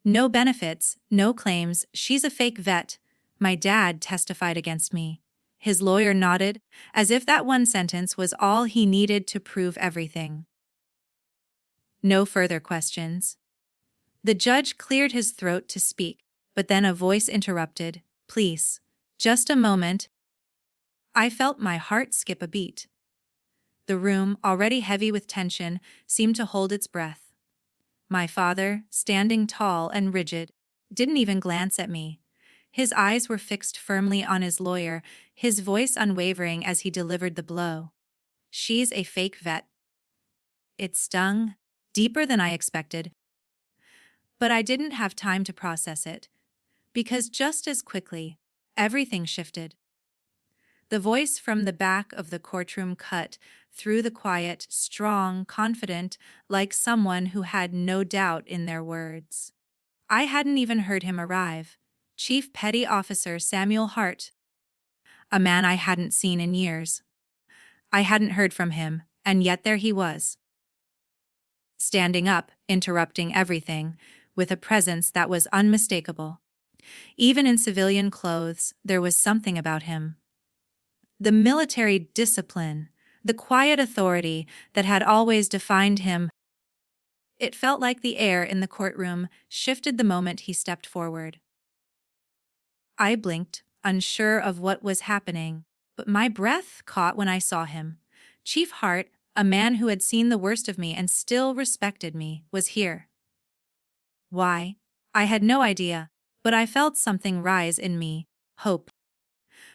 No benefits, no claims, she's a fake vet. My dad testified against me. His lawyer nodded, as if that one sentence was all he needed to prove everything. No further questions. The judge cleared his throat to speak, but then a voice interrupted. Please, just a moment. I felt my heart skip a beat. The room, already heavy with tension, seemed to hold its breath. My father, standing tall and rigid, didn't even glance at me. His eyes were fixed firmly on his lawyer, his voice unwavering as he delivered the blow. She's a fake vet. It stung, deeper than I expected. But I didn't have time to process it, because just as quickly, everything shifted. The voice from the back of the courtroom cut through the quiet, strong, confident, like someone who had no doubt in their words. I hadn't even heard him arrive. Chief Petty Officer Samuel Hart, a man I hadn't seen in years. I hadn't heard from him, and yet there he was. Standing up, interrupting everything, with a presence that was unmistakable. Even in civilian clothes, there was something about him. The military discipline, the quiet authority that had always defined him. It felt like the air in the courtroom shifted the moment he stepped forward. I blinked, unsure of what was happening, but my breath caught when I saw him. Chief Hart, a man who had seen the worst of me and still respected me, was here. Why? I had no idea, but I felt something rise in me, hope.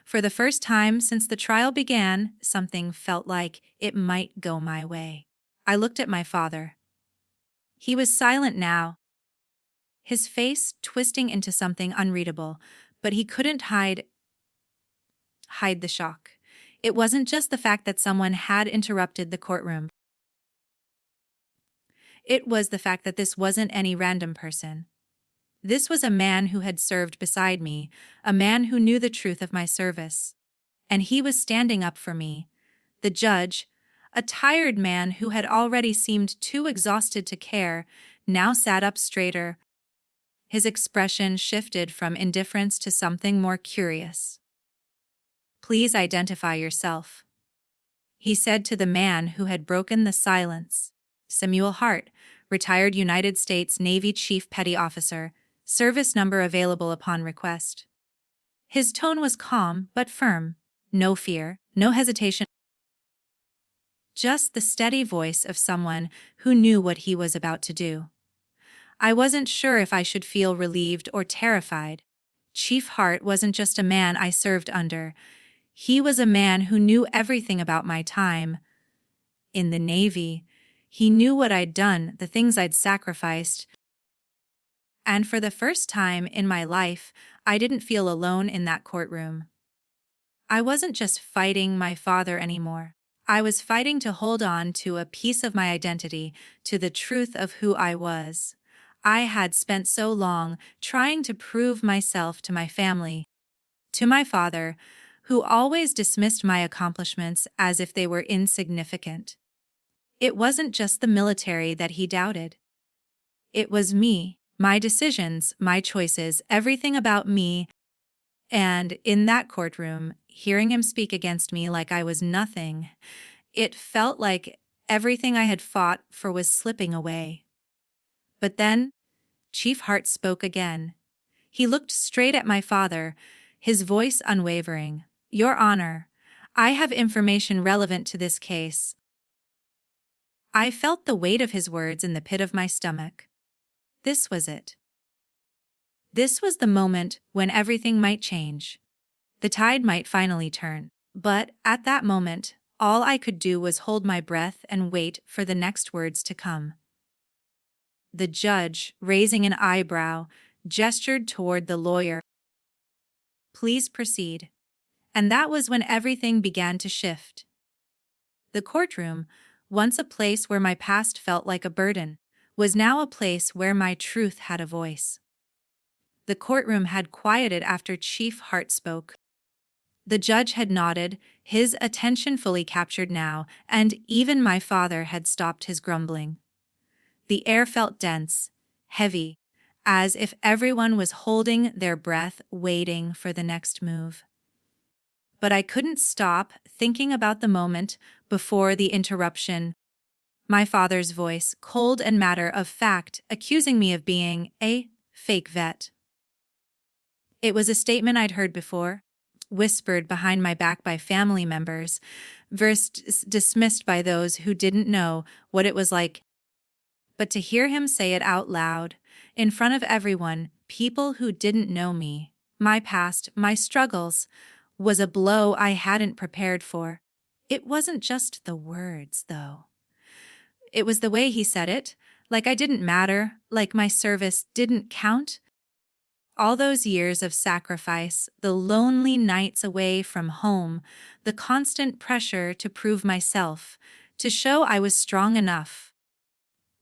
For the first time since the trial began, something felt like it might go my way. I looked at my father. He was silent now, his face twisting into something unreadable, but he couldn't hide the shock. It wasn't just the fact that someone had interrupted the courtroom. It was the fact that this wasn't any random person. This was a man who had served beside me, a man who knew the truth of my service. And he was standing up for me. The judge, a tired man who had already seemed too exhausted to care, now sat up straighter. His expression shifted from indifference to something more curious. Please identify yourself, he said to the man who had broken the silence. Samuel Hart, retired United States Navy Chief Petty Officer, service number available upon request. His tone was calm but firm, no fear, no hesitation. Just the steady voice of someone who knew what he was about to do. I wasn't sure if I should feel relieved or terrified. Chief Hart wasn't just a man I served under. He was a man who knew everything about my time in the Navy. He knew what I'd done, the things I'd sacrificed. And for the first time in my life, I didn't feel alone in that courtroom. I wasn't just fighting my father anymore. I was fighting to hold on to a piece of my identity, to the truth of who I was. I had spent so long trying to prove myself to my family, to my father, who always dismissed my accomplishments as if they were insignificant. It wasn't just the military that he doubted. It was me, my decisions, my choices, everything about me. And in that courtroom, hearing him speak against me like I was nothing, it felt like everything I had fought for was slipping away. But then, Chief Hart spoke again. He looked straight at my father, his voice unwavering. Your Honor, I have information relevant to this case. I felt the weight of his words in the pit of my stomach. This was it. This was the moment when everything might change. The tide might finally turn. But at that moment, all I could do was hold my breath and wait for the next words to come. The judge, raising an eyebrow, gestured toward the lawyer. Please proceed. And that was when everything began to shift. The courtroom, once a place where my past felt like a burden, was now a place where my truth had a voice. The courtroom had quieted after Chief Hart spoke. The judge had nodded, his attention fully captured now, and even my father had stopped his grumbling. The air felt dense, heavy, as if everyone was holding their breath, waiting for the next move. But I couldn't stop thinking about the moment before the interruption. My father's voice, cold and matter of fact, accusing me of being a fake vet. It was a statement I'd heard before, whispered behind my back by family members, versed dismissed by those who didn't know what it was like. But to hear him say it out loud, in front of everyone, people who didn't know me, my past, my struggles, was a blow I hadn't prepared for. It wasn't just the words, though. It was the way he said it, like I didn't matter, like my service didn't count. All those years of sacrifice, the lonely nights away from home, the constant pressure to prove myself, to show I was strong enough,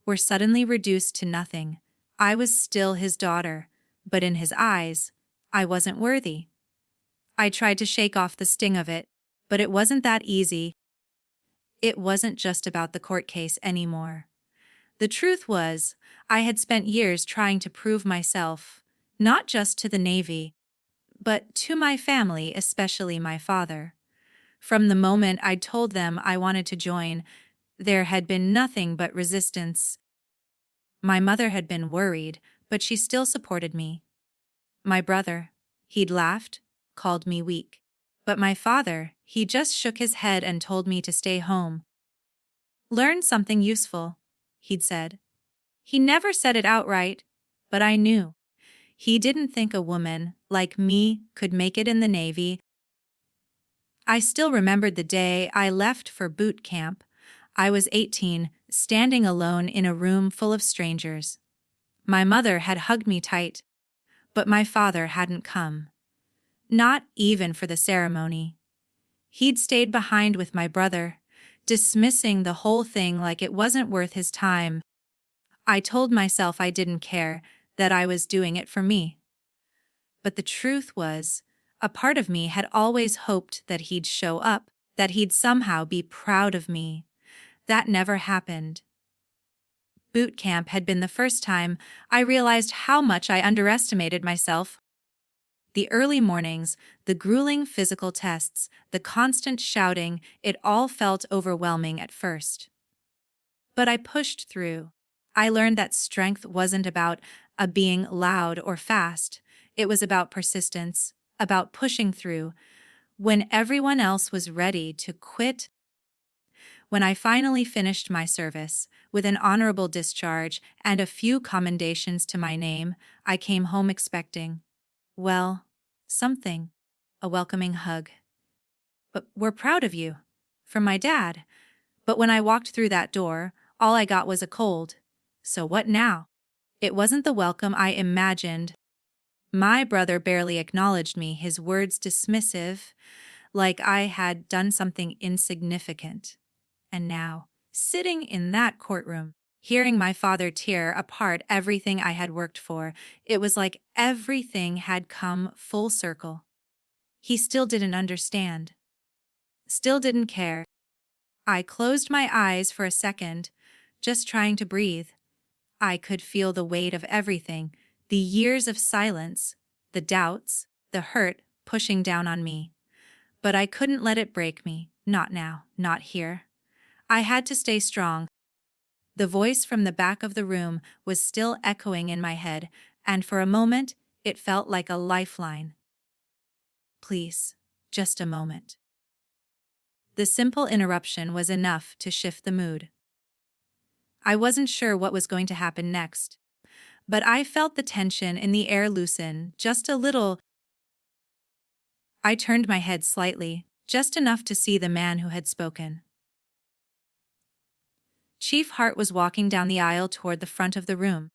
were suddenly reduced to nothing. I was still his daughter, but in his eyes, I wasn't worthy. I tried to shake off the sting of it, but it wasn't that easy. It wasn't just about the court case anymore. The truth was, I had spent years trying to prove myself, not just to the Navy, but to my family, especially my father. From the moment I'd told them I wanted to join, there had been nothing but resistance. My mother had been worried, but she still supported me. My brother, he'd laughed, called me weak. But my father, he just shook his head and told me to stay home. Learn something useful, he'd said. He never said it outright, but I knew. He didn't think a woman like me could make it in the Navy. I still remembered the day I left for boot camp. I was 18, standing alone in a room full of strangers. My mother had hugged me tight, but my father hadn't come. Not even for the ceremony. He'd stayed behind with my brother, dismissing the whole thing like it wasn't worth his time. I told myself I didn't care, that I was doing it for me. But the truth was, a part of me had always hoped that he'd show up, that he'd somehow be proud of me. That never happened. Boot camp had been the first time I realized how much I underestimated myself. The early mornings, the grueling physical tests, the constant shouting, it all felt overwhelming at first. But I pushed through. I learned that strength wasn't about being loud or fast. It was about persistence, about pushing through. When everyone else was ready to quit, when I finally finished my service, with an honorable discharge and a few commendations to my name, I came home expecting, well, something, a welcoming hug. But we're proud of you, from my dad. But when I walked through that door, all I got was a cold. So what now? It wasn't the welcome I imagined. My brother barely acknowledged me, his words dismissive, like I had done something insignificant. And now, sitting in that courtroom, hearing my father tear apart everything I had worked for, it was like everything had come full circle. He still didn't understand. Still didn't care. I closed my eyes for a second, just trying to breathe. I could feel the weight of everything, the years of silence, the doubts, the hurt pushing down on me. But I couldn't let it break me, not now, not here. I had to stay strong. The voice from the back of the room was still echoing in my head, and for a moment, it felt like a lifeline. Please, just a moment. The simple interruption was enough to shift the mood. I wasn't sure what was going to happen next, but I felt the tension in the air loosen just a little. I turned my head slightly, just enough to see the man who had spoken. Chief Hart was walking down the aisle toward the front of the room,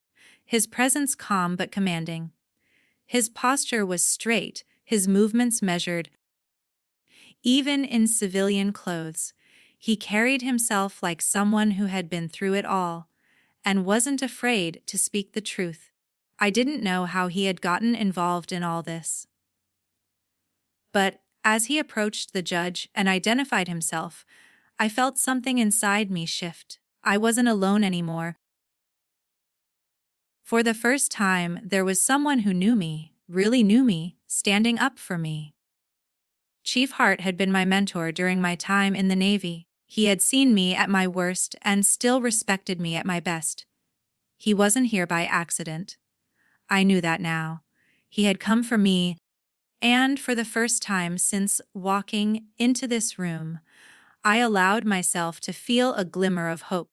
his presence calm but commanding. His posture was straight, his movements measured. Even in civilian clothes, he carried himself like someone who had been through it all, and wasn't afraid to speak the truth. I didn't know how he had gotten involved in all this. But as he approached the judge and identified himself, I felt something inside me shift. I wasn't alone anymore. For the first time, there was someone who knew me, really knew me, standing up for me. Chief Hart had been my mentor during my time in the Navy. He had seen me at my worst and still respected me at my best. He wasn't here by accident. I knew that now. He had come for me, and for the first time since walking into this room, I allowed myself to feel a glimmer of hope.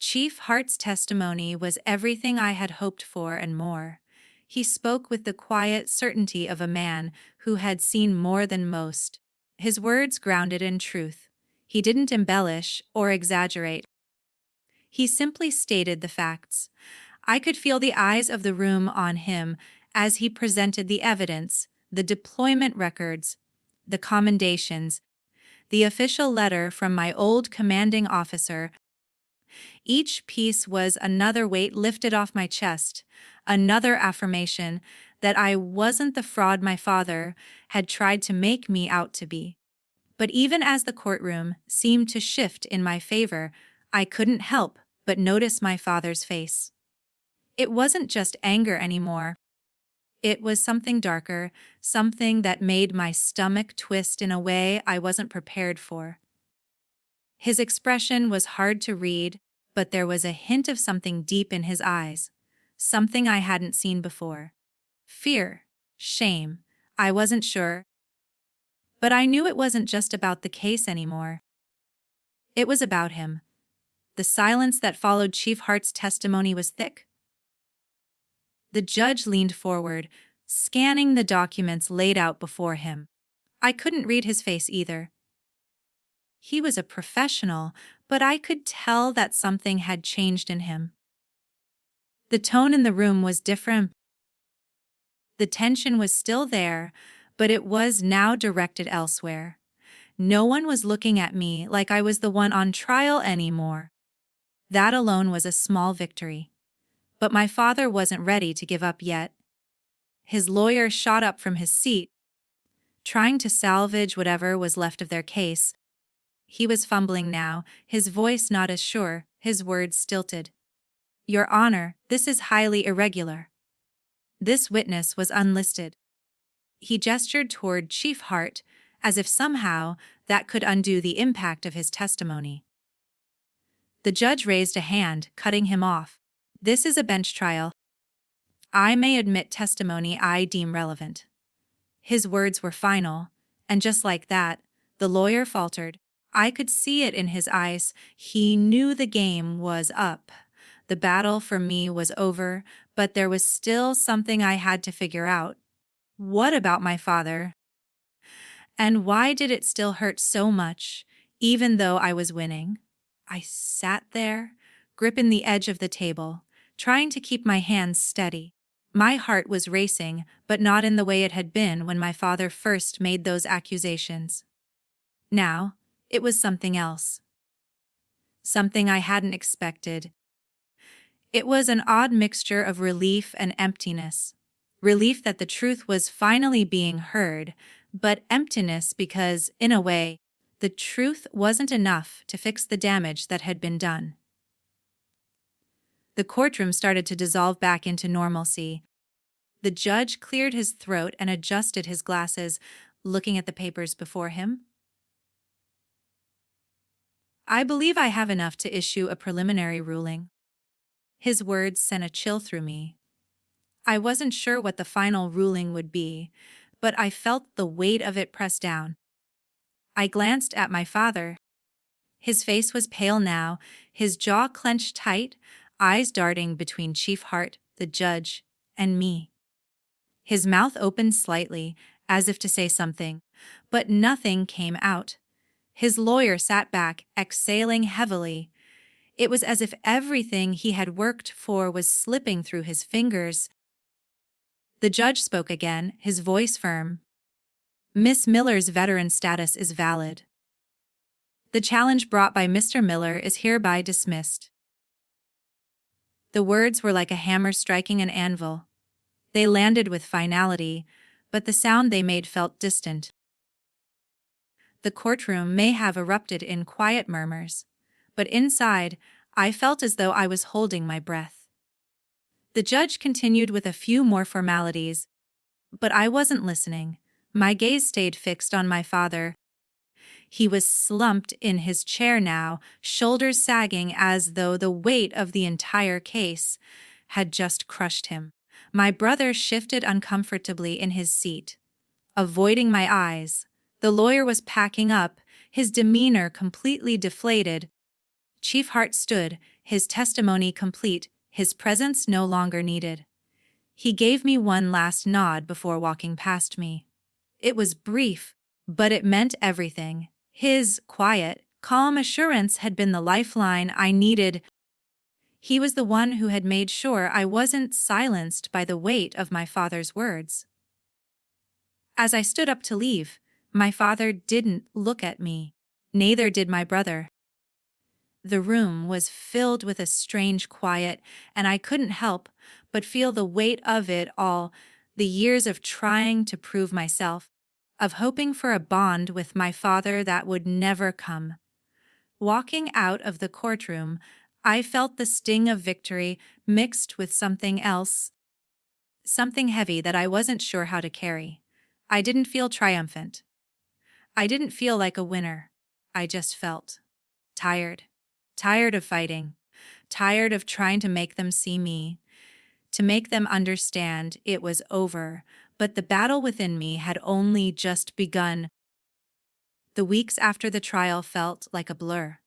Chief Hart's testimony was everything I had hoped for and more. He spoke with the quiet certainty of a man who had seen more than most. His words grounded in truth. He didn't embellish or exaggerate. He simply stated the facts. I could feel the eyes of the room on him as he presented the evidence, the deployment records, the commendations, the official letter from my old commanding officer. Each piece was another weight lifted off my chest, another affirmation that I wasn't the fraud my father had tried to make me out to be. But even as the courtroom seemed to shift in my favor, I couldn't help but notice my father's face. It wasn't just anger anymore. It was something darker, something that made my stomach twist in a way I wasn't prepared for. His expression was hard to read, but there was a hint of something deep in his eyes, something I hadn't seen before. Fear, shame, I wasn't sure. But I knew it wasn't just about the case anymore. It was about him. The silence that followed Chief Hart's testimony was thick. The judge leaned forward, scanning the documents laid out before him. I couldn't read his face either. He was a professional, but I could tell that something had changed in him. The tone in the room was different. The tension was still there, but it was now directed elsewhere. No one was looking at me like I was the one on trial anymore. That alone was a small victory. But my father wasn't ready to give up yet. His lawyer shot up from his seat, trying to salvage whatever was left of their case. He was fumbling now, his voice not as sure, his words stilted. "Your Honor, this is highly irregular. This witness was unlisted." He gestured toward Chief Hart, as if somehow that could undo the impact of his testimony. The judge raised a hand, cutting him off. "This is a bench trial. I may admit testimony I deem relevant." His words were final, and just like that, the lawyer faltered. I could see it in his eyes. He knew the game was up. The battle for me was over, but there was still something I had to figure out. What about my father? And why did it still hurt so much, even though I was winning? I sat there, gripping the edge of the table, trying to keep my hands steady. My heart was racing, but not in the way it had been when my father first made those accusations. Now, it was something else. Something I hadn't expected. It was an odd mixture of relief and emptiness. Relief that the truth was finally being heard, but emptiness because, in a way, the truth wasn't enough to fix the damage that had been done. The courtroom started to dissolve back into normalcy. The judge cleared his throat and adjusted his glasses, looking at the papers before him. "I believe I have enough to issue a preliminary ruling." His words sent a chill through me. I wasn't sure what the final ruling would be, but I felt the weight of it press down. I glanced at my father. His face was pale now, his jaw clenched tight, eyes darting between Chief Hart, the judge, and me. His mouth opened slightly, as if to say something, but nothing came out. His lawyer sat back, exhaling heavily. It was as if everything he had worked for was slipping through his fingers. The judge spoke again, his voice firm. "Miss Miller's veteran status is valid. The challenge brought by Mr. Miller is hereby dismissed." The words were like a hammer striking an anvil. They landed with finality, but the sound they made felt distant. The courtroom may have erupted in quiet murmurs, but inside, I felt as though I was holding my breath. The judge continued with a few more formalities, but I wasn't listening. My gaze stayed fixed on my father. He was slumped in his chair now, shoulders sagging as though the weight of the entire case had just crushed him. My brother shifted uncomfortably in his seat, avoiding my eyes. The lawyer was packing up, his demeanor completely deflated. Chief Hart stood, his testimony complete, his presence no longer needed. He gave me one last nod before walking past me. It was brief, but it meant everything. His quiet, calm assurance had been the lifeline I needed. He was the one who had made sure I wasn't silenced by the weight of my father's words. As I stood up to leave, my father didn't look at me. Neither did my brother. The room was filled with a strange quiet, and I couldn't help but feel the weight of it all, the years of trying to prove myself, of hoping for a bond with my father that would never come. Walking out of the courtroom, I felt the sting of victory mixed with something else, something heavy that I wasn't sure how to carry. I didn't feel triumphant. I didn't feel like a winner. I just felt tired. Tired of fighting. Tired of trying to make them see me, to make them understand it was over, but the battle within me had only just begun. The weeks after the trial felt like a blur.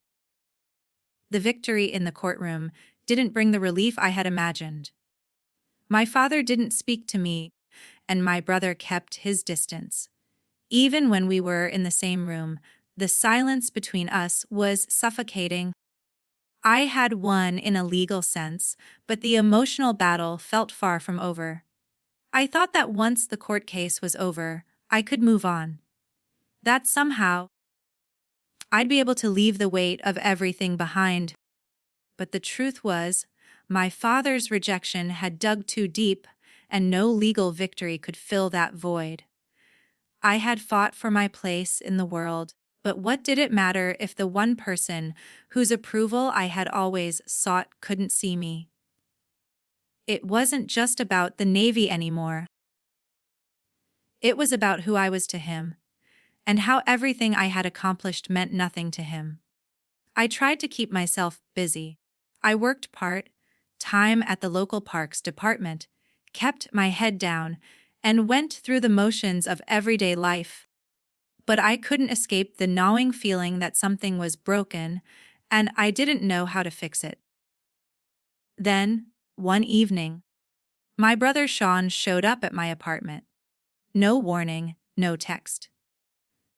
The victory in the courtroom didn't bring the relief I had imagined. My father didn't speak to me, and my brother kept his distance. Even when we were in the same room, the silence between us was suffocating. I had won in a legal sense, but the emotional battle felt far from over. I thought that once the court case was over, I could move on. That somehow I'd be able to leave the weight of everything behind. But the truth was, my father's rejection had dug too deep, and no legal victory could fill that void. I had fought for my place in the world, but what did it matter if the one person whose approval I had always sought couldn't see me? It wasn't just about the Navy anymore. It was about who I was to him, and how everything I had accomplished meant nothing to him. I tried to keep myself busy. I worked part-time at the local parks department, kept my head down, and went through the motions of everyday life. But I couldn't escape the gnawing feeling that something was broken, and I didn't know how to fix it. Then, one evening, my brother Sean showed up at my apartment. No warning, no text.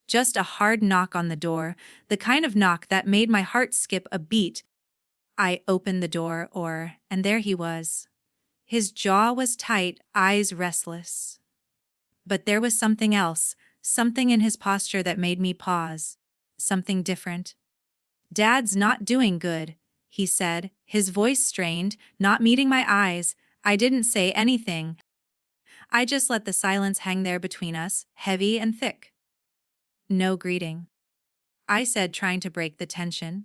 Just a hard knock on the door, the kind of knock that made my heart skip a beat. I opened the door, and there he was. His jaw was tight, eyes restless. But there was something else, something in his posture that made me pause. Something different. "Dad's not doing good," he said, his voice strained, not meeting my eyes. I didn't say anything. I just let the silence hang there between us, heavy and thick. "No greeting," I said, trying to break the tension.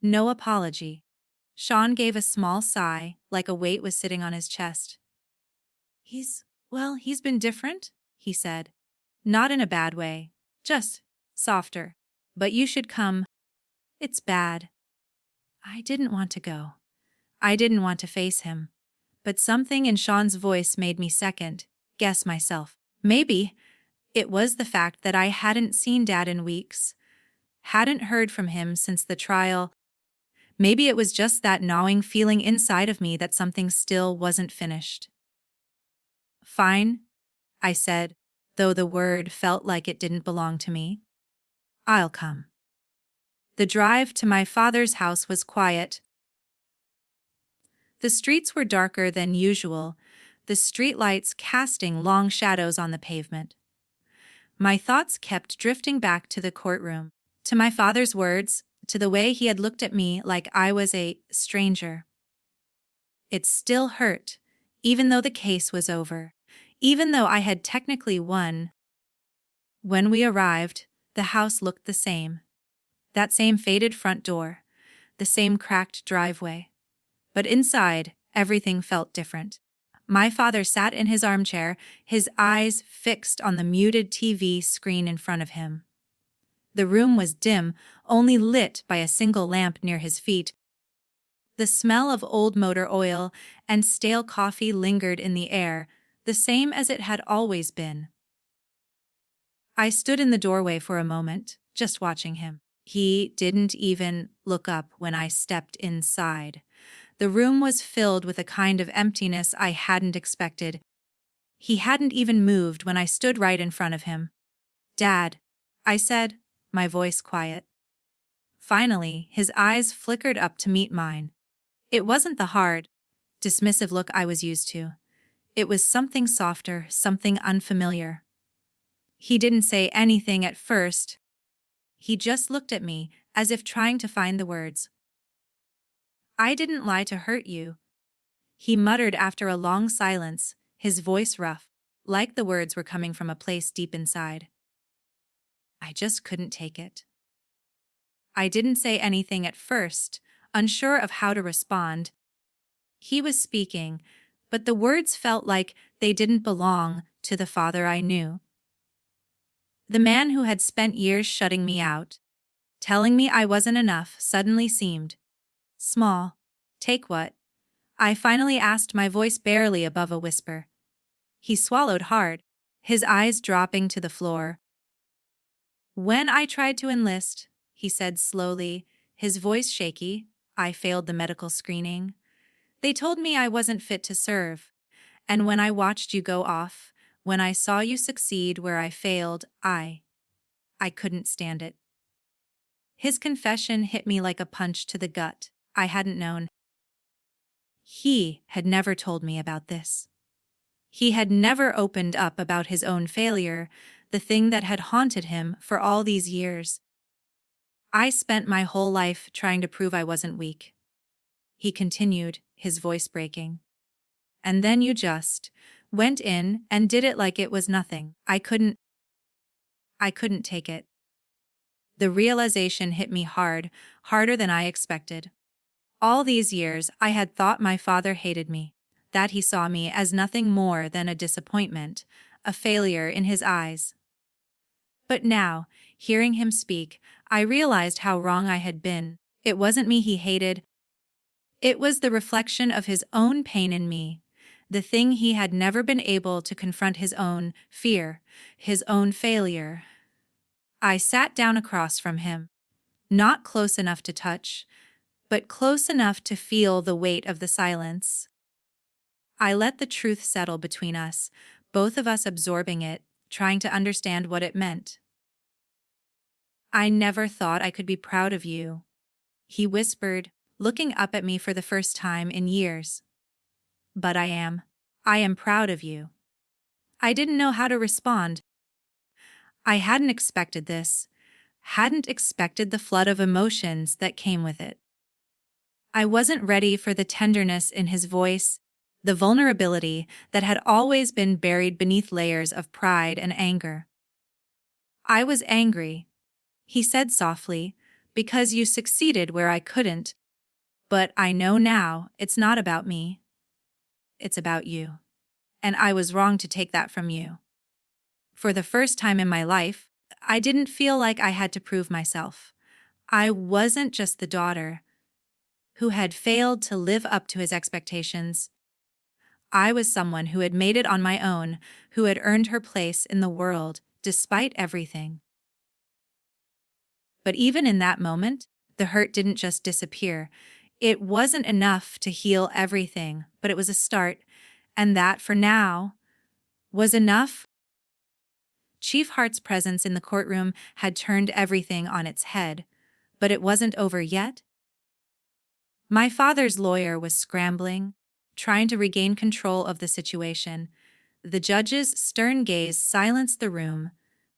"No apology." Sean gave a small sigh, like a weight was sitting on his chest. He's been different," he said. "Not in a bad way, just softer. But you should come. It's bad." I didn't want to go. I didn't want to face him. But something in Sean's voice made me second-guess myself. Maybe it was the fact that I hadn't seen Dad in weeks, hadn't heard from him since the trial. Maybe it was just that gnawing feeling inside of me that something still wasn't finished. "Fine," I said, though the word felt like it didn't belong to me. "I'll come." The drive to my father's house was quiet. The streets were darker than usual, the streetlights casting long shadows on the pavement. My thoughts kept drifting back to the courtroom, to my father's words, to the way he had looked at me like I was a stranger. It still hurt, even though the case was over, even though I had technically won. When we arrived, the house looked the same. That same faded front door, the same cracked driveway. But inside, everything felt different. My father sat in his armchair, his eyes fixed on the muted TV screen in front of him. The room was dim, only lit by a single lamp near his feet. The smell of old motor oil and stale coffee lingered in the air, the same as it had always been. I stood in the doorway for a moment, just watching him. He didn't even look up when I stepped inside. The room was filled with a kind of emptiness I hadn't expected. He hadn't even moved when I stood right in front of him. "Dad," I said, my voice quiet. Finally, his eyes flickered up to meet mine. It wasn't the hard, dismissive look I was used to. It was something softer, something unfamiliar. He didn't say anything at first. He just looked at me, as if trying to find the words. "I didn't lie to hurt you," he muttered after a long silence, his voice rough, like the words were coming from a place deep inside. I just couldn't take it. I didn't say anything at first, unsure of how to respond. He was speaking, but the words felt like they didn't belong to the father I knew. The man who had spent years shutting me out, telling me I wasn't enough, suddenly seemed small. "Take what?" I finally asked, my voice barely above a whisper. He swallowed hard, his eyes dropping to the floor. "When I tried to enlist," he said slowly, his voice shaky, "I failed the medical screening. They told me I wasn't fit to serve. And when I watched you go off, when I saw you succeed where I failed, I couldn't stand it." His confession hit me like a punch to the gut. I hadn't known. He had never told me about this. He had never opened up about his own failure, the thing that had haunted him for all these years. "I spent my whole life trying to prove I wasn't weak," he continued, his voice breaking. "And then you just went in and did it like it was nothing. I couldn't take it." The realization hit me hard, harder than I expected. All these years, I had thought my father hated me, that he saw me as nothing more than a disappointment, a failure in his eyes. But now, hearing him speak, I realized how wrong I had been. It wasn't me he hated. It was the reflection of his own pain in me, the thing he had never been able to confront, his own fear, his own failure. I sat down across from him, not close enough to touch, but close enough to feel the weight of the silence. I let the truth settle between us, both of us absorbing it, trying to understand what it meant. "I never thought I could be proud of you," he whispered, looking up at me for the first time in years. "But I am. I am proud of you." I didn't know how to respond. I hadn't expected this, hadn't expected the flood of emotions that came with it. I wasn't ready for the tenderness in his voice, the vulnerability that had always been buried beneath layers of pride and anger. "I was angry," he said softly, "because you succeeded where I couldn't. But I know now it's not about me. It's about you. And I was wrong to take that from you." For the first time in my life, I didn't feel like I had to prove myself. I wasn't just the daughter who had failed to live up to his expectations. I was someone who had made it on my own, who had earned her place in the world, despite everything. But even in that moment, the hurt didn't just disappear. It wasn't enough to heal everything, but it was a start, and that, for now, was enough. Chief Hart's presence in the courtroom had turned everything on its head, but it wasn't over yet. My father's lawyer was scrambling, trying to regain control of the situation. The judge's stern gaze silenced the room,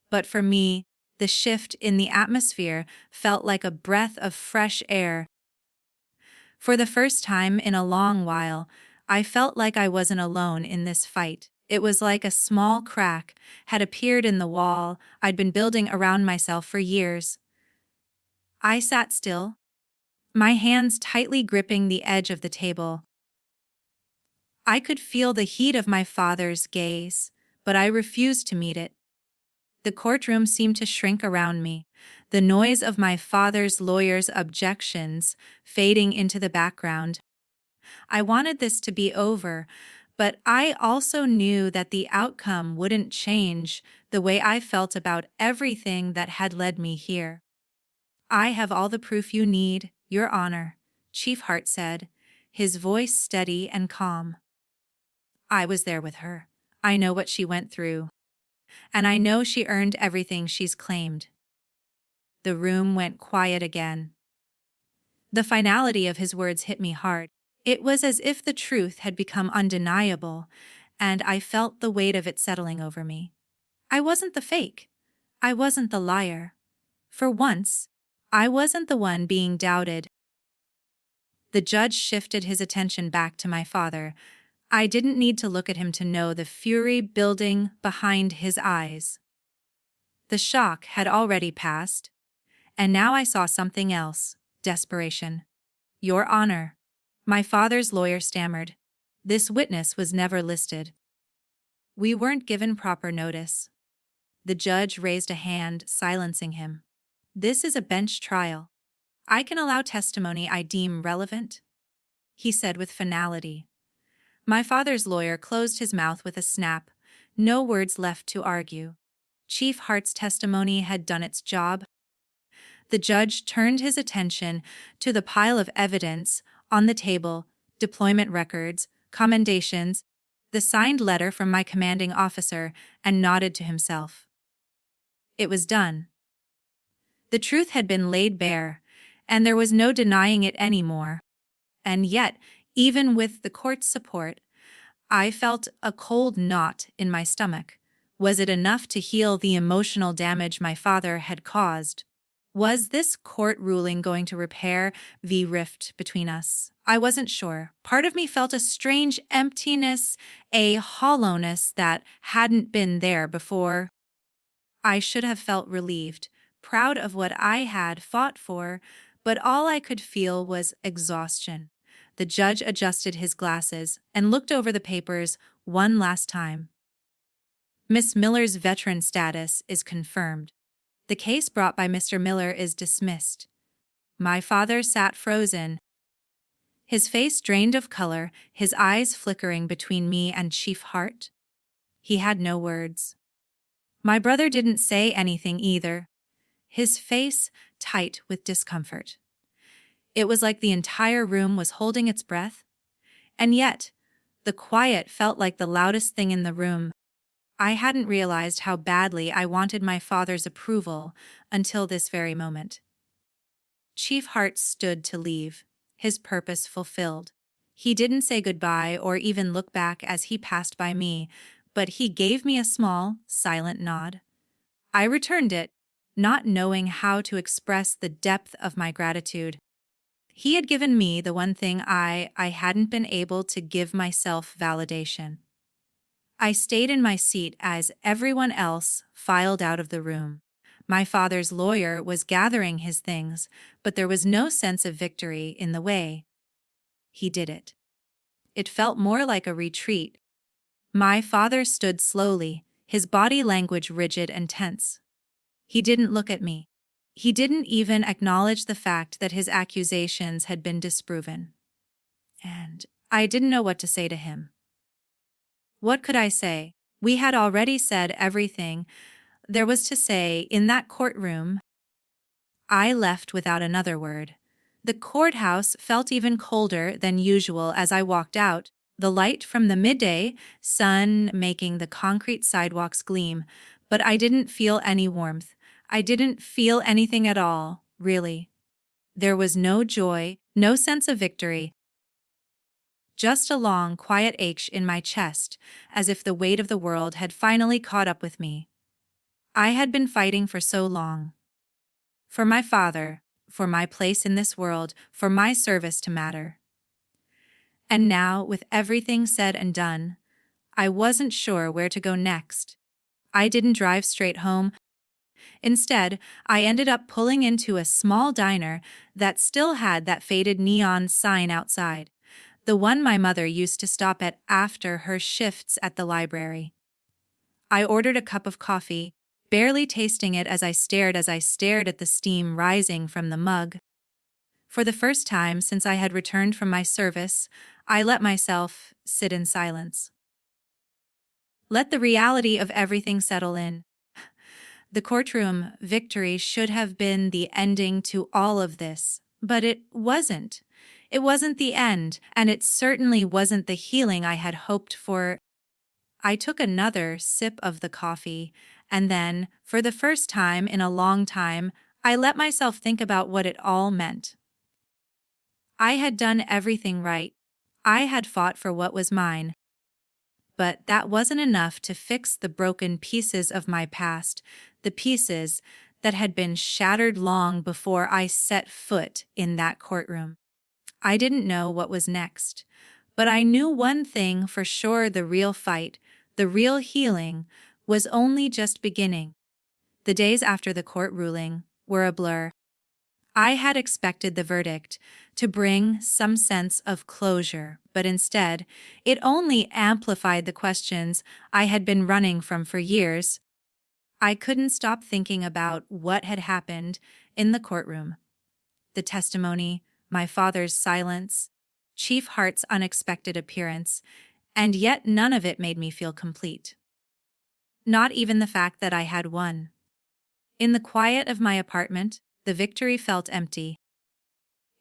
but for me, the shift in the atmosphere felt like a breath of fresh air. For the first time in a long while, I felt like I wasn't alone in this fight. It was like a small crack had appeared in the wall I'd been building around myself for years. I sat still, my hands tightly gripping the edge of the table. I could feel the heat of my father's gaze, but I refused to meet it. The courtroom seemed to shrink around me, the noise of my father's lawyer's objections fading into the background. I wanted this to be over, but I also knew that the outcome wouldn't change the way I felt about everything that had led me here. "I have all the proof you need, Your Honor," Chief Hart said, his voice steady and calm. "I was there with her. I know what she went through. And I know she earned everything she's claimed." The room went quiet again. The finality of his words hit me hard. It was as if the truth had become undeniable, and I felt the weight of it settling over me. I wasn't the fake. I wasn't the liar. For once, I wasn't the one being doubted. The judge shifted his attention back to my father. I didn't need to look at him to know the fury building behind his eyes. The shock had already passed, and now I saw something else: desperation. "Your Honor," my father's lawyer stammered, "this witness was never listed. We weren't given proper notice." The judge raised a hand, silencing him. "This is a bench trial. I can allow testimony I deem relevant," he said with finality. My father's lawyer closed his mouth with a snap, no words left to argue. Chief Hart's testimony had done its job. The judge turned his attention to the pile of evidence on the table: deployment records, commendations, the signed letter from my commanding officer, and nodded to himself. It was done. The truth had been laid bare, and there was no denying it anymore. And yet, even with the court's support, I felt a cold knot in my stomach. Was it enough to heal the emotional damage my father had caused? Was this court ruling going to repair the rift between us? I wasn't sure. Part of me felt a strange emptiness, a hollowness that hadn't been there before. I should have felt relieved, proud of what I had fought for, but all I could feel was exhaustion. The judge adjusted his glasses and looked over the papers one last time. "Miss Miller's veteran status is confirmed. The case brought by Mr. Miller is dismissed." My father sat frozen, his face drained of color, his eyes flickering between me and Chief Hart. He had no words. My brother didn't say anything either, his face tight with discomfort. It was like the entire room was holding its breath, and yet the quiet felt like the loudest thing in the room. I hadn't realized how badly I wanted my father's approval until this very moment. Chief Hart stood to leave, his purpose fulfilled. He didn't say goodbye or even look back as he passed by me, but he gave me a small, silent nod. I returned it, not knowing how to express the depth of my gratitude. He had given me the one thing I hadn't been able to give myself: validation. I stayed in my seat as everyone else filed out of the room. My father's lawyer was gathering his things, but there was no sense of victory in the way he did it. It felt more like a retreat. My father stood slowly, his body language rigid and tense. He didn't look at me. He didn't even acknowledge the fact that his accusations had been disproven. And I didn't know what to say to him. What could I say? We had already said everything there was to say in that courtroom. I left without another word. The courthouse felt even colder than usual as I walked out, the light from the midday sun making the concrete sidewalks gleam, but I didn't feel any warmth. I didn't feel anything at all, really. There was no joy, no sense of victory, just a long, quiet ache in my chest, as if the weight of the world had finally caught up with me. I had been fighting for so long. For my father, for my place in this world, for my service to matter. And now, with everything said and done, I wasn't sure where to go next. I didn't drive straight home. Instead, I ended up pulling into a small diner that still had that faded neon sign outside. the one my mother used to stop at after her shifts at the library. I ordered a cup of coffee, barely tasting it as I stared at the steam rising from the mug. For the first time since I had returned from my service, I let myself sit in silence. Let the reality of everything settle in. The courtroom victory should have been the ending to all of this, but it wasn't. It wasn't the end, and it certainly wasn't the healing I had hoped for. I took another sip of the coffee, and then, for the first time in a long time, I let myself think about what it all meant. I had done everything right. I had fought for what was mine. But that wasn't enough to fix the broken pieces of my past, the pieces that had been shattered long before I set foot in that courtroom. I didn't know what was next, but I knew one thing for sure: the real fight, the real healing, was only just beginning. The days after the court ruling were a blur. I had expected the verdict to bring some sense of closure, but instead, it only amplified the questions I had been running from for years. I couldn't stop thinking about what had happened in the courtroom. The testimony, my father's silence, Chief Hart's unexpected appearance, and yet none of it made me feel complete. Not even the fact that I had won. In the quiet of my apartment, the victory felt empty.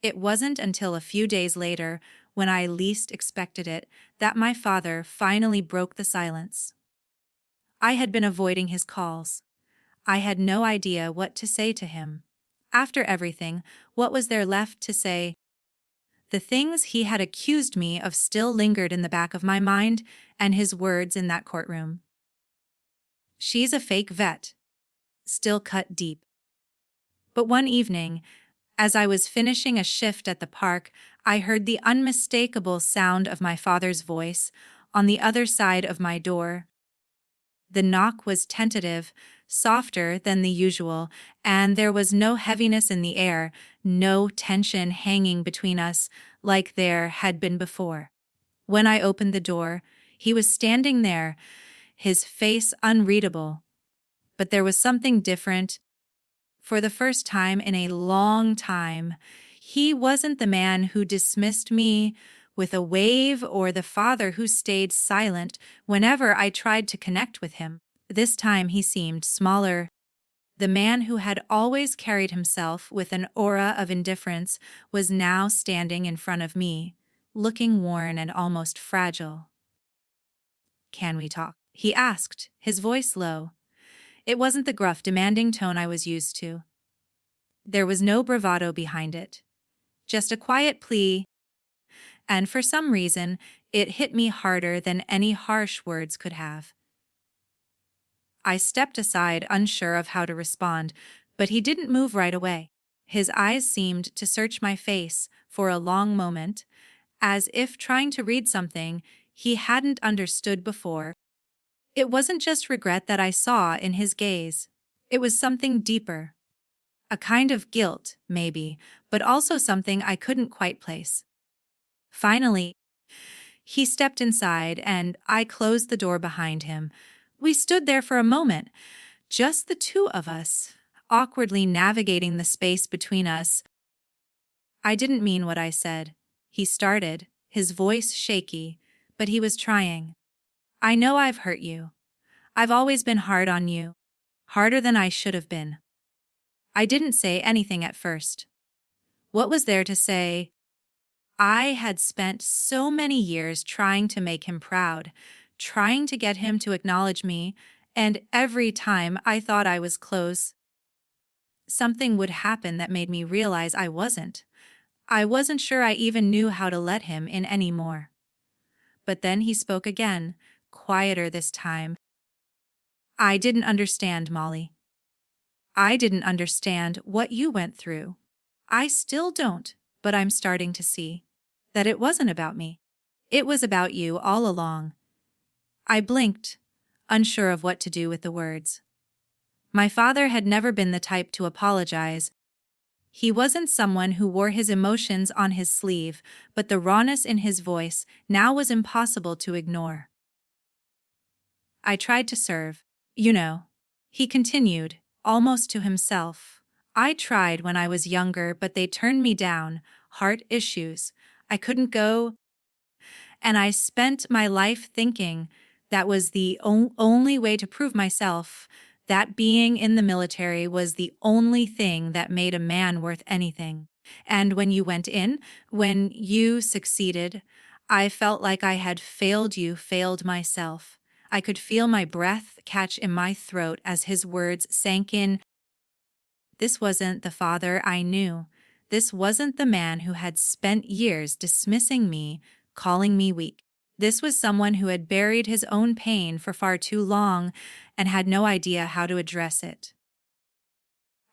It wasn't until a few days later, when I least expected it, that my father finally broke the silence. I had been avoiding his calls. I had no idea what to say to him. After everything, what was there left to say? The things he had accused me of still lingered in the back of my mind, and his words in that courtroom. "She's a fake vet," still cut deep. But one evening, as I was finishing a shift at the park, I heard the unmistakable sound of my father's voice on the other side of my door. The knock was tentative, softer than the usual, and there was no heaviness in the air, no tension hanging between us like there had been before. When I opened the door, he was standing there, his face unreadable. But there was something different. For the first time in a long time, he wasn't the man who dismissed me with a wave or the father who stayed silent whenever I tried to connect with him. This time he seemed smaller. The man who had always carried himself with an aura of indifference was now standing in front of me, looking worn and almost fragile. "Can we talk?" he asked, his voice low. It wasn't the gruff, demanding tone I was used to. There was no bravado behind it, just a quiet plea, and for some reason, it hit me harder than any harsh words could have. I stepped aside, unsure of how to respond, but he didn't move right away. His eyes seemed to search my face for a long moment, as if trying to read something he hadn't understood before. It wasn't just regret that I saw in his gaze. It was something deeper. A kind of guilt, maybe, but also something I couldn't quite place. Finally, he stepped inside and I closed the door behind him. We stood there for a moment, just the two of us, awkwardly navigating the space between us. "I didn't mean what I said," he started, his voice shaky, but he was trying. "I know I've hurt you. I've always been hard on you, harder than I should have been." I didn't say anything at first. What was there to say? I had spent so many years trying to make him proud, trying to get him to acknowledge me, and every time I thought I was close, something would happen that made me realize I wasn't. I wasn't sure I even knew how to let him in anymore. But then he spoke again, quieter this time. "I didn't understand, Molly. I didn't understand what you went through. I still don't, but I'm starting to see that it wasn't about me. It was about you all along." I blinked, unsure of what to do with the words. My father had never been the type to apologize. He wasn't someone who wore his emotions on his sleeve, but the rawness in his voice now was impossible to ignore. I tried to serve. You know, he continued, almost to himself. I tried when I was younger, but they turned me down. Heart issues. I couldn't go. And I spent my life thinking that was the only way to prove myself, that being in the military was the only thing that made a man worth anything. And when you went in, when you succeeded, I felt like I had failed you, failed myself. I could feel my breath catch in my throat as his words sank in. This wasn't the father I knew. This wasn't the man who had spent years dismissing me, calling me weak. This was someone who had buried his own pain for far too long and had no idea how to address it.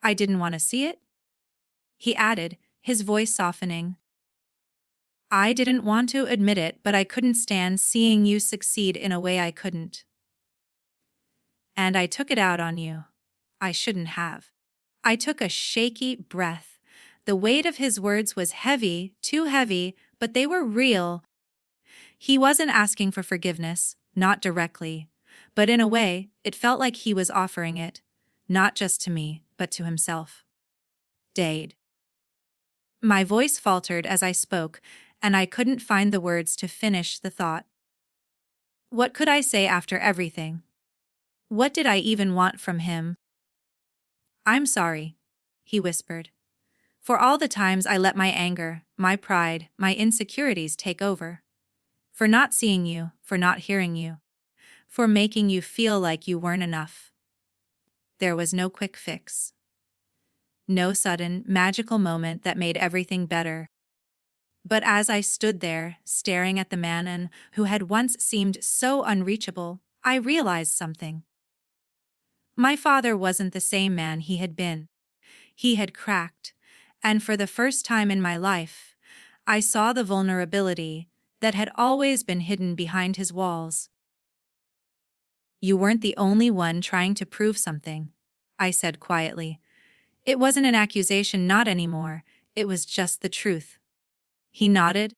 I didn't want to see it, he added, his voice softening. I didn't want to admit it, but I couldn't stand seeing you succeed in a way I couldn't. And I took it out on you. I shouldn't have. I took a shaky breath. The weight of his words was heavy, too heavy, but they were real. He wasn't asking for forgiveness, not directly, but in a way, it felt like he was offering it, not just to me, but to himself. Dade. My voice faltered as I spoke, and I couldn't find the words to finish the thought. What could I say after everything? What did I even want from him? I'm sorry, he whispered, for all the times I let my anger, my pride, my insecurities take over. For not seeing you, for not hearing you, for making you feel like you weren't enough. There was no quick fix. No sudden, magical moment that made everything better. But as I stood there, staring at the man who had once seemed so unreachable, I realized something. My father wasn't the same man he had been. He had cracked, and for the first time in my life, I saw the vulnerability that had always been hidden behind his walls. You weren't the only one trying to prove something, I said quietly. It wasn't an accusation, not anymore. It was just the truth. He nodded,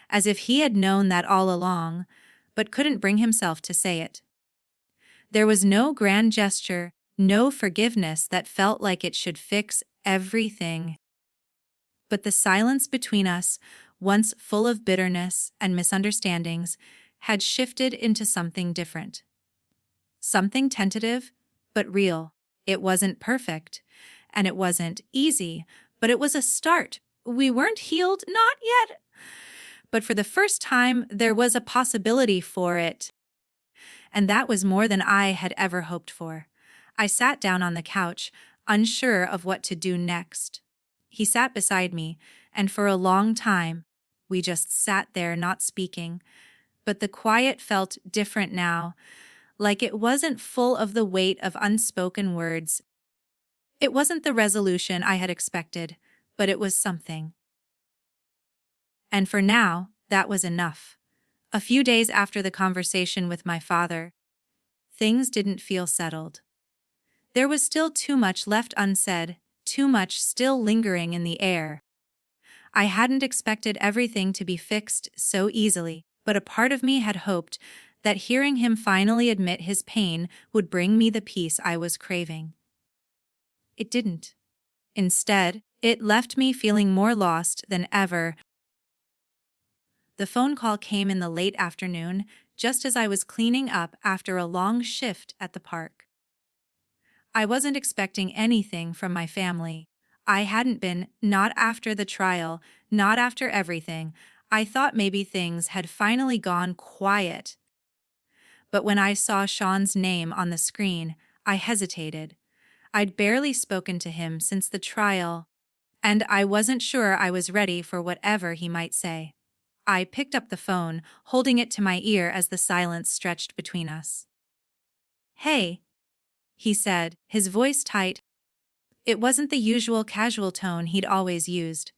as if he had known that all along, but couldn't bring himself to say it. There was no grand gesture, no forgiveness that felt like it should fix everything. But the silence between us, once full of bitterness and misunderstandings, had shifted into something different. Something tentative, but real. It wasn't perfect, and it wasn't easy, but it was a start. We weren't healed, not yet. But for the first time, there was a possibility for it. And that was more than I had ever hoped for. I sat down on the couch, unsure of what to do next. He sat beside me, and for a long time, we just sat there not speaking. But the quiet felt different now, like it wasn't full of the weight of unspoken words. It wasn't the resolution I had expected, but it was something. And for now, that was enough. A few days after the conversation with my father, things didn't feel settled. There was still too much left unsaid, too much still lingering in the air. I hadn't expected everything to be fixed so easily, but a part of me had hoped that hearing him finally admit his pain would bring me the peace I was craving. It didn't. Instead, it left me feeling more lost than ever. The phone call came in the late afternoon, just as I was cleaning up after a long shift at the park. I wasn't expecting anything from my family. I hadn't been, not after the trial, not after everything. I thought maybe things had finally gone quiet. But when I saw Sean's name on the screen, I hesitated. I'd barely spoken to him since the trial, and I wasn't sure I was ready for whatever he might say. I picked up the phone, holding it to my ear as the silence stretched between us. "Hey," he said, his voice tight. It wasn't the usual casual tone he'd always used.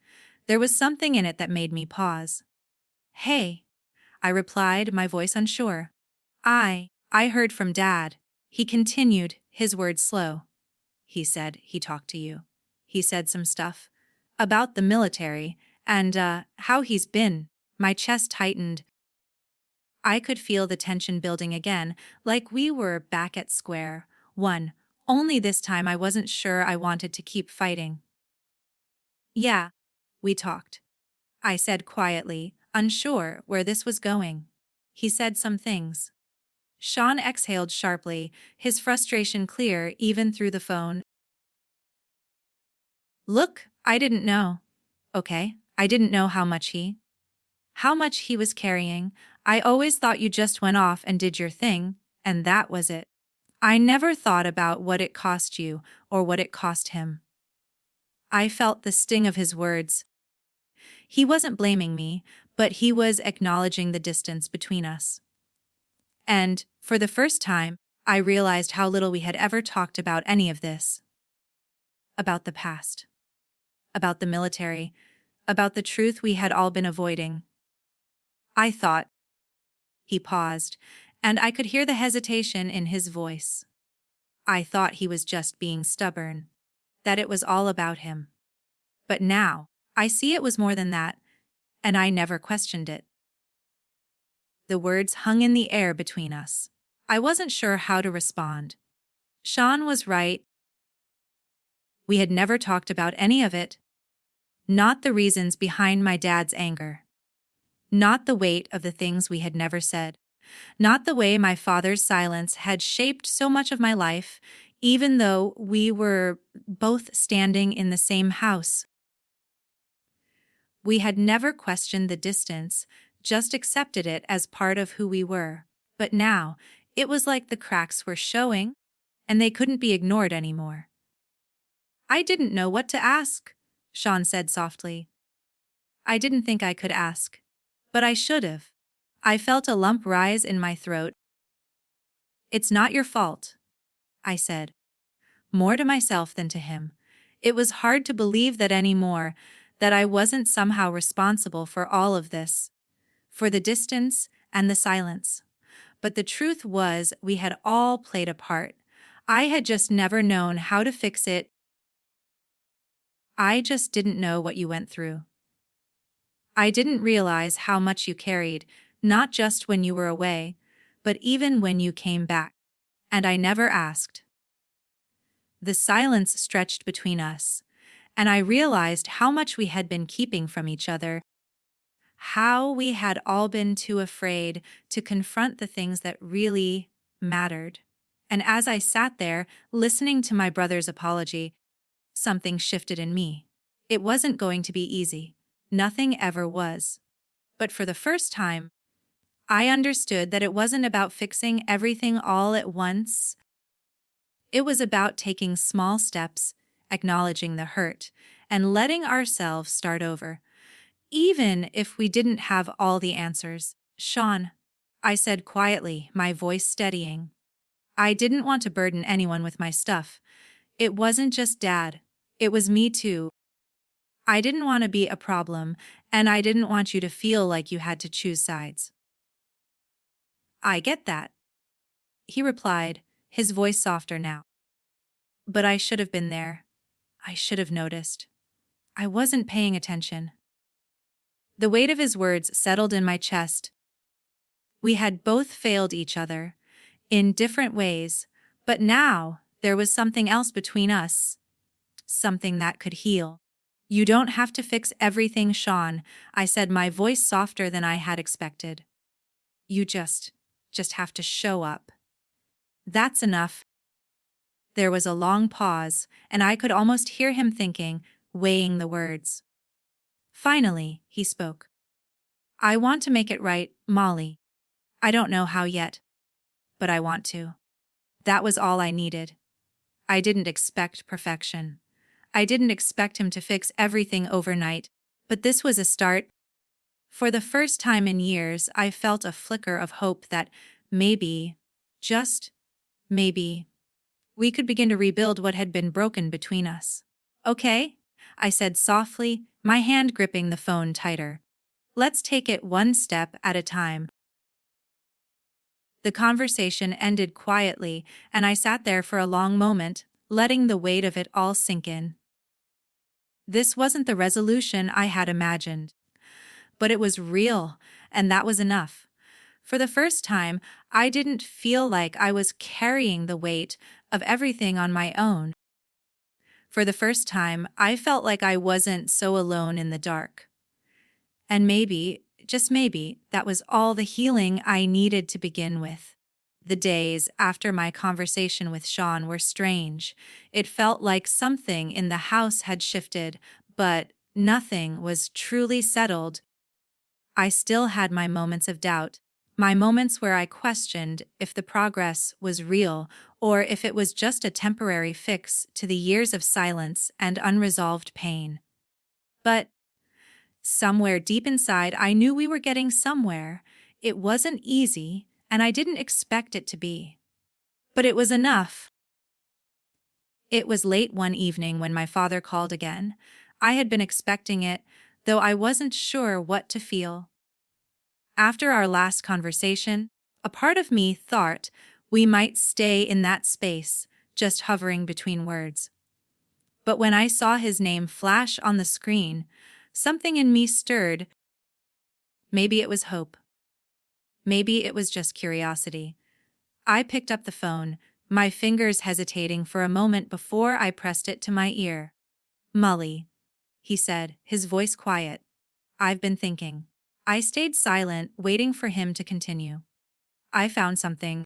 There was something in it that made me pause. "Hey," I replied, my voice unsure. I heard from Dad." He continued, his words slow. "He said he talked to you. He said some stuff, About the military, and, how he's been. My chest tightened. I could feel the tension building again, like we were back at square one. Only this time I wasn't sure I wanted to keep fighting. Yeah, we talked, I said quietly, unsure where this was going. He said some things. Sean exhaled sharply, his frustration clear even through the phone. Look, I didn't know. Okay, I didn't know how much he was carrying. I always thought you just went off and did your thing, and that was it. I never thought about what it cost you or what it cost him. I felt the sting of his words. He wasn't blaming me, but he was acknowledging the distance between us. And, for the first time, I realized how little we had ever talked about any of this. About the past. About the military. About the truth we had all been avoiding. I thought. He paused, and I could hear the hesitation in his voice. I thought he was just being stubborn. That it was all about him. But now, I see it was more than that, and I never questioned it. The words hung in the air between us. I wasn't sure how to respond. Sean was right. We had never talked about any of it. Not the reasons behind my dad's anger. Not the weight of the things we had never said. Not the way my father's silence had shaped so much of my life, even though we were both standing in the same house. We had never questioned the distance, just accepted it as part of who we were. But now, it was like the cracks were showing, and they couldn't be ignored anymore. I didn't know what to ask, Sean said softly. I didn't think I could ask. But I should have. I felt a lump rise in my throat. It's not your fault, I said, more to myself than to him. It was hard to believe that anymore, that I wasn't somehow responsible for all of this, for the distance and the silence. But the truth was, we had all played a part. I had just never known how to fix it. I just didn't know what you went through. I didn't realize how much you carried, not just when you were away, but even when you came back. And I never asked. The silence stretched between us, and I realized how much we had been keeping from each other, how we had all been too afraid to confront the things that really mattered. And as I sat there, listening to my brother's apology, something shifted in me. It wasn't going to be easy. Nothing ever was. But for the first time, I understood that it wasn't about fixing everything all at once. It was about taking small steps, acknowledging the hurt, and letting ourselves start over. Even if we didn't have all the answers. Sean, I said quietly, my voice steadying. I didn't want to burden anyone with my stuff. It wasn't just Dad. It was me too. I didn't want to be a problem, and I didn't want you to feel like you had to choose sides. I get that, he replied, his voice softer now. But I should have been there. I should have noticed. I wasn't paying attention. The weight of his words settled in my chest. We had both failed each other, in different ways, but now there was something else between us. Something that could heal. You don't have to fix everything, Sean, I said, my voice softer than I had expected. You just have to show up. That's enough. There was a long pause, and I could almost hear him thinking, weighing the words. Finally, he spoke. I want to make it right, Molly. I don't know how yet, but I want to. That was all I needed. I didn't expect perfection. I didn't expect him to fix everything overnight, but this was a start. For the first time in years, I felt a flicker of hope that maybe, just maybe, we could begin to rebuild what had been broken between us. Okay, I said softly, my hand gripping the phone tighter. Let's take it one step at a time. The conversation ended quietly, and I sat there for a long moment, letting the weight of it all sink in. This wasn't the resolution I had imagined, but it was real, and that was enough. For the first time, I didn't feel like I was carrying the weight of everything on my own. For the first time, I felt like I wasn't so alone in the dark. And maybe, just maybe, that was all the healing I needed to begin with. The days after my conversation with Sean were strange. It felt like something in the house had shifted, but nothing was truly settled. I still had my moments of doubt, my moments where I questioned if the progress was real or if it was just a temporary fix to the years of silence and unresolved pain. But somewhere deep inside, I knew we were getting somewhere. It wasn't easy, and I didn't expect it to be. But it was enough. It was late one evening when my father called again. I had been expecting it, though I wasn't sure what to feel. After our last conversation, a part of me thought we might stay in that space, just hovering between words. But when I saw his name flash on the screen, something in me stirred. Maybe it was hope. Maybe it was just curiosity. I picked up the phone, my fingers hesitating for a moment before I pressed it to my ear. "Molly," he said, his voice quiet. "I've been thinking." I stayed silent, waiting for him to continue. "I found something."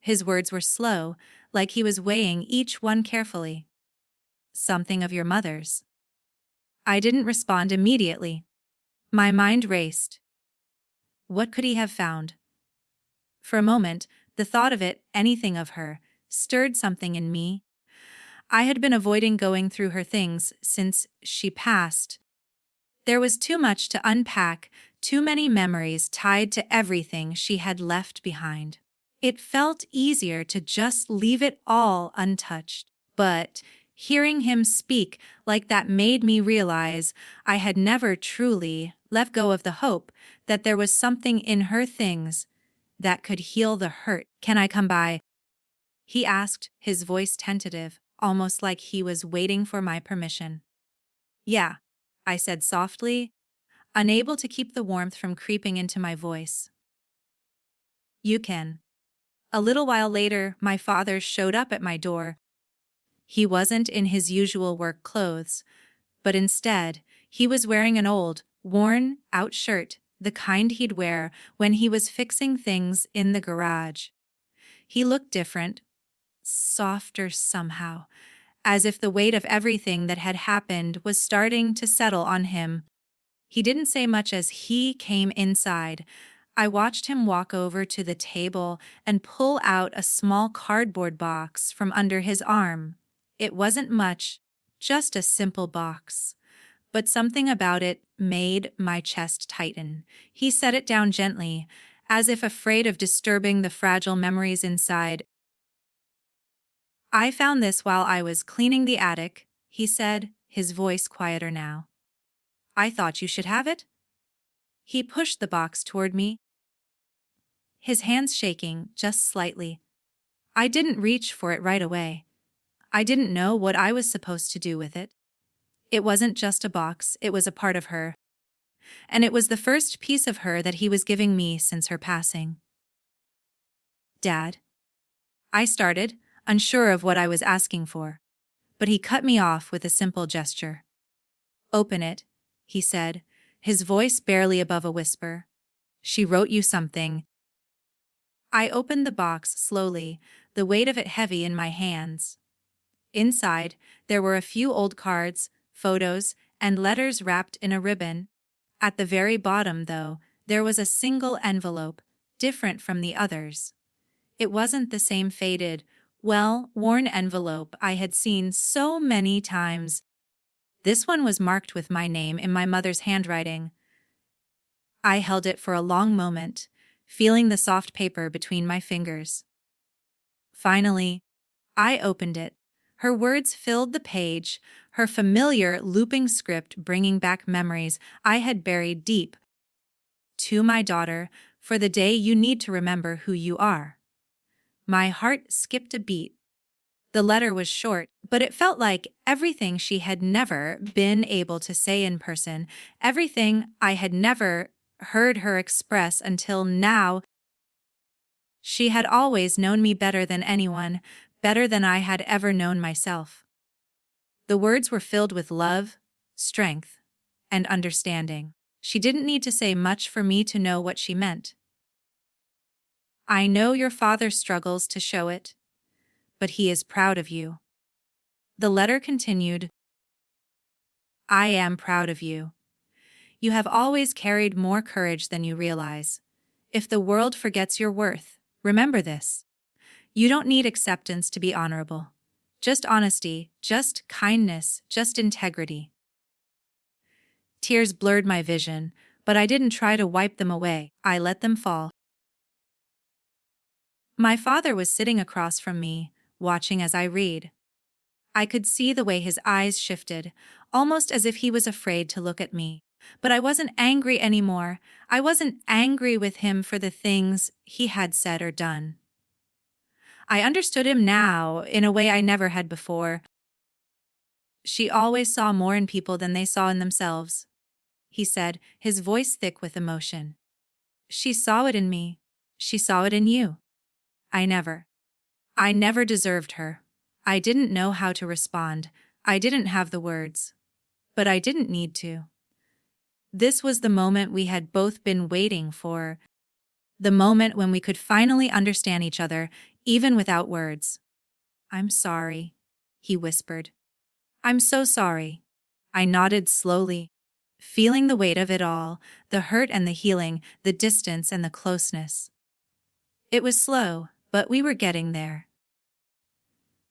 His words were slow, like he was weighing each one carefully. "Something of your mother's." I didn't respond immediately. My mind raced. What could he have found? For a moment, the thought of it, anything of her, stirred something in me. I had been avoiding going through her things since she passed. There was too much to unpack, too many memories tied to everything she had left behind. It felt easier to just leave it all untouched. But hearing him speak like that made me realize I had never truly let go of the hope that there was something in her things that could heal the hurt. "Can I come by?" he asked, his voice tentative, almost like he was waiting for my permission. "Yeah," I said softly, unable to keep the warmth from creeping into my voice. "You can." A little while later, my father showed up at my door. He wasn't in his usual work clothes, but instead, he was wearing an old, worn-out shirt, the kind he'd wear when he was fixing things in the garage. He looked different, softer somehow, as if the weight of everything that had happened was starting to settle on him. He didn't say much as he came inside. I watched him walk over to the table and pull out a small cardboard box from under his arm. It wasn't much, just a simple box. But something about it made my chest tighten. He set it down gently, as if afraid of disturbing the fragile memories inside. "I found this while I was cleaning the attic," he said, his voice quieter now. "I thought you should have it." He pushed the box toward me, his hands shaking just slightly. I didn't reach for it right away. I didn't know what I was supposed to do with it. It wasn't just a box, it was a part of her. And it was the first piece of her that he was giving me since her passing. "Dad," I started, unsure of what I was asking for. But he cut me off with a simple gesture. "Open it," he said, his voice barely above a whisper. "She wrote you something." I opened the box slowly, the weight of it heavy in my hands. Inside, there were a few old cards, photos, and letters wrapped in a ribbon. At the very bottom, though, there was a single envelope, different from the others. It wasn't the same faded, well-worn envelope I had seen so many times. This one was marked with my name in my mother's handwriting. I held it for a long moment, feeling the soft paper between my fingers. Finally, I opened it. Her words filled the page, her familiar looping script bringing back memories I had buried deep. "To my daughter, for the day you need to remember who you are." My heart skipped a beat. The letter was short, but it felt like everything she had never been able to say in person, everything I had never heard her express until now. She had always known me better than anyone, better than I had ever known myself. The words were filled with love, strength, and understanding. She didn't need to say much for me to know what she meant. I know your father struggles to show it, but he is proud of you. The letter continued, I am proud of you. You have always carried more courage than you realize. If the world forgets your worth, remember this. You don't need acceptance to be honorable. Just honesty, just kindness, just integrity. Tears blurred my vision, but I didn't try to wipe them away. I let them fall. My father was sitting across from me, watching as I read. I could see the way his eyes shifted, almost as if he was afraid to look at me. But I wasn't angry anymore. I wasn't angry with him for the things he had said or done. I understood him now in a way I never had before. She always saw more in people than they saw in themselves, he said, his voice thick with emotion. She saw it in me. She saw it in you. I never deserved her. I didn't know how to respond. I didn't have the words. But I didn't need to. This was the moment we had both been waiting for. The moment when we could finally understand each other, even without words. I'm sorry, he whispered. I'm so sorry. I nodded slowly, feeling the weight of it all, the hurt and the healing, the distance and the closeness. It was slow, but we were getting there.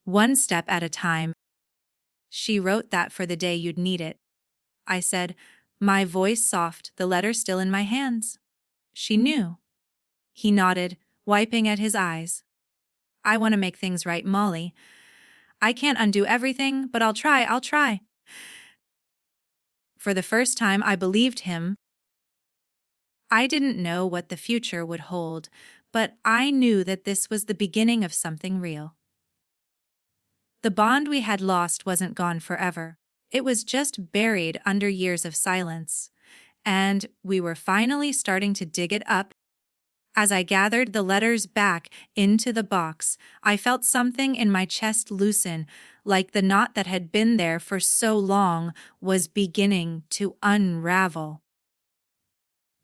One step at a time. She wrote that for the day you'd need it. I said, my voice soft, the letter still in my hands. She knew. He nodded, wiping at his eyes. I want to make things right, Molly. I can't undo everything, but I'll try. For the first time, I believed him. I didn't know what the future would hold, but I knew that this was the beginning of something real. The bond we had lost wasn't gone forever. It was just buried under years of silence, and we were finally starting to dig it up. As I gathered the letters back into the box, I felt something in my chest loosen, like the knot that had been there for so long was beginning to unravel.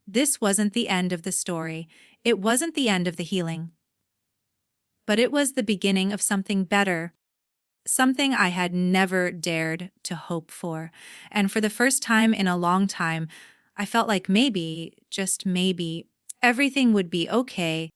This wasn't the end of the story. It wasn't the end of the healing. But it was the beginning of something better, something I had never dared to hope for. And for the first time in a long time, I felt like maybe, just maybe, everything would be okay.